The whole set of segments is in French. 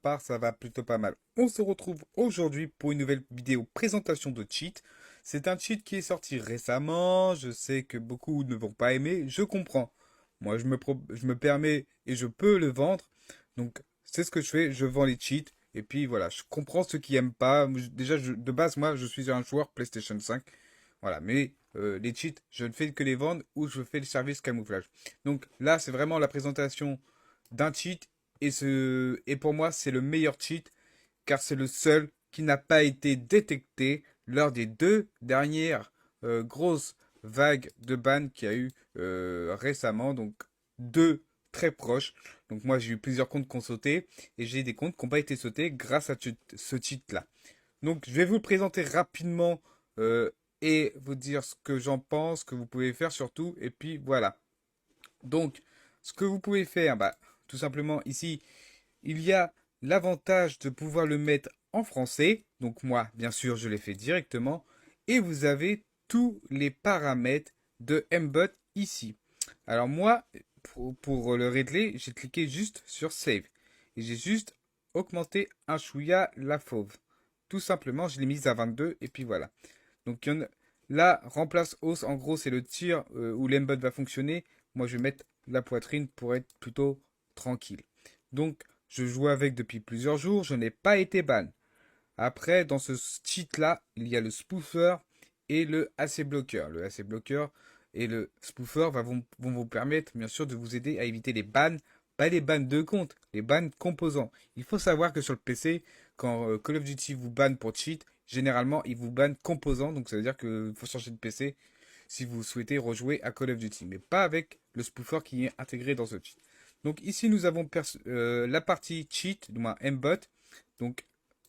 part, ça va plutôt pas mal. On se retrouve aujourd'hui pour une nouvelle vidéo présentation de cheat. C'est un cheat qui est sorti récemment. Je sais que beaucoup ne vont pas aimer. Je comprends. Moi, je me permets et je peux le vendre. Donc, c'est ce que je fais. Je vends les cheats. Et puis voilà, je comprends ceux qui aiment pas. Déjà, de base, moi, je suis un joueur PlayStation 5. Voilà, mais les cheats, je ne fais que les vendre ou je fais le service camouflage. Donc là, c'est vraiment la présentation d'un cheat et pour moi, c'est le meilleur cheat car c'est le seul qui n'a pas été détecté lors des deux dernières grosses vagues de ban qu'il y a eu récemment. Donc deux très proches. Donc moi, j'ai eu plusieurs comptes qui ont sauté et j'ai des comptes qui n'ont pas été sautés grâce à ce cheat-là. Donc je vais vous le présenter rapidement euh, et vous dire ce que j'en pense, ce que vous pouvez faire surtout. Et puis voilà. Donc, ce que vous pouvez faire, bah, tout simplement ici, il y a l'avantage de pouvoir le mettre en français. Donc moi, bien sûr, je l'ai fait directement. Et vous avez tous les paramètres de Mbot ici. Alors moi, pour le régler, j'ai cliqué juste sur Save. Et j'ai juste augmenté un chouïa la fauve. Tout simplement, je l'ai mise à 22 et puis voilà. Donc là, remplace hausse, en gros, c'est le tir où l'embot va fonctionner. Moi, je vais mettre la poitrine pour être plutôt tranquille. Donc, je joue avec depuis plusieurs jours, je n'ai pas été ban. Après, dans ce cheat-là, il y a le spoofer et le AC blocker. Le AC blocker et le spoofer vont vous permettre, bien sûr, de vous aider à éviter les bans, pas les bans de compte, les bans composants. Il faut savoir que sur le PC, quand Call of Duty vous banne pour cheat, généralement, il vous banne composants, donc ça veut dire qu'il faut changer de PC si vous souhaitez rejouer à Call of Duty, mais pas avec le spoofer qui est intégré dans ce cheat. Donc ici, nous avons la partie cheat, du moins mbot. Donc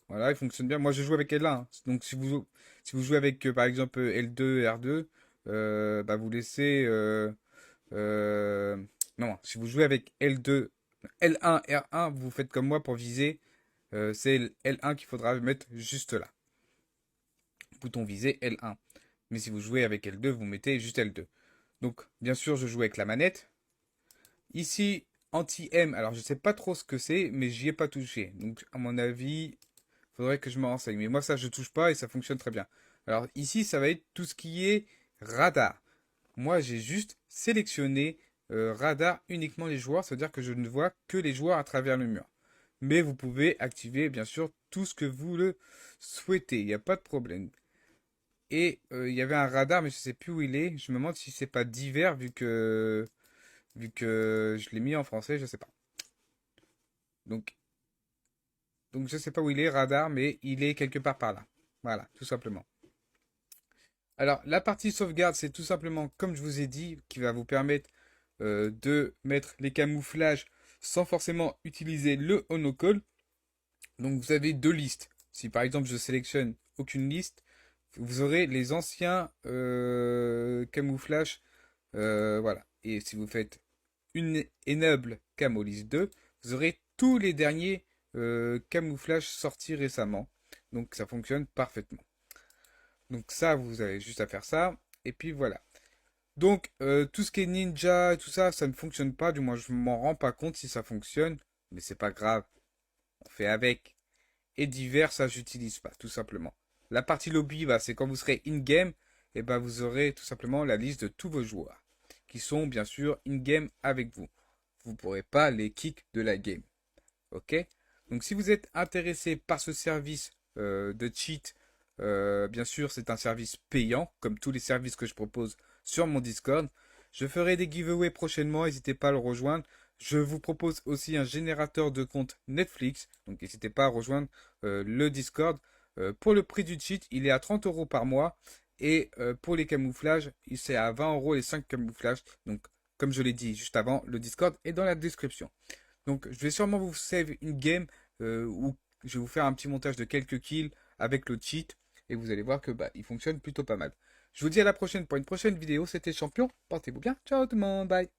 voilà, il fonctionne bien. Moi, je joue avec L1, hein. Donc, si vous jouez avec, par exemple, L2, R2, bah, vous laissez... euh, non, si vous jouez avec L2, L1, R1, vous faites comme moi pour viser. C'est L1 qu'il faudra mettre juste là. Bouton viser L1. Mais si vous jouez avec L2, vous mettez juste L2. Donc, bien sûr, je joue avec la manette. Ici, anti-M, alors je sais pas trop ce que c'est, mais j'y ai pas touché. Donc, à mon avis, faudrait que je me renseigne. Mais moi, ça, je touche pas et ça fonctionne très bien. Alors ici, ça va être tout ce qui est radar. Moi, j'ai juste sélectionné radar uniquement les joueurs. Ça veut dire que je ne vois que les joueurs à travers le mur. Mais vous pouvez activer, bien sûr, tout ce que vous le souhaitez. Il n'y a pas de problème. Et il y avait un radar, mais je ne sais plus où il est. Je me demande si c'est pas divers, vu que je l'ai mis en français, je sais pas. Donc, donc je sais pas où il est, radar, mais il est quelque part par là. Voilà, tout simplement. Alors, la partie sauvegarde, c'est tout simplement, comme je vous ai dit, qui va vous permettre de mettre les camouflages sans forcément utiliser le honocall. Donc, vous avez deux listes. Si par exemple, je sélectionne aucune liste, vous aurez les anciens camouflages. Voilà. Et si vous faites une enable camo liste 2, vous aurez tous les derniers camouflages sortis récemment. Donc, ça fonctionne parfaitement. Donc ça, vous avez juste à faire ça. Et puis voilà. Donc tout ce qui est ninja, tout ça, ça ne fonctionne pas. Du moins, je m'en rends pas compte si ça fonctionne. Mais c'est pas grave. On fait avec. Et divers, ça, j'utilise pas, tout simplement. La partie lobby, bah, c'est quand vous serez in-game. Et bah, vous aurez tout simplement la liste de tous vos joueurs. Qui sont bien sûr in-game avec vous. Vous ne pourrez pas les kick de la game. Ok? Donc si vous êtes intéressé par ce service de cheat, bien sûr c'est un service payant, comme tous les services que je propose sur mon Discord. Je ferai des giveaways prochainement, n'hésitez pas à le rejoindre. Je vous propose aussi un générateur de compte Netflix, donc n'hésitez pas à rejoindre le Discord. Pour le prix du cheat, il est à 30 euros par mois. Et pour les camouflages, c'est à 20 euros les 5 camouflages. Donc, comme je l'ai dit juste avant, le Discord est dans la description. Donc, je vais sûrement vous save une game où je vais vous faire un petit montage de quelques kills avec le cheat et vous allez voir que bah, il fonctionne plutôt pas mal. Je vous dis à la prochaine pour une prochaine vidéo. C'était Champion. Portez-vous bien. Ciao tout le monde. Bye.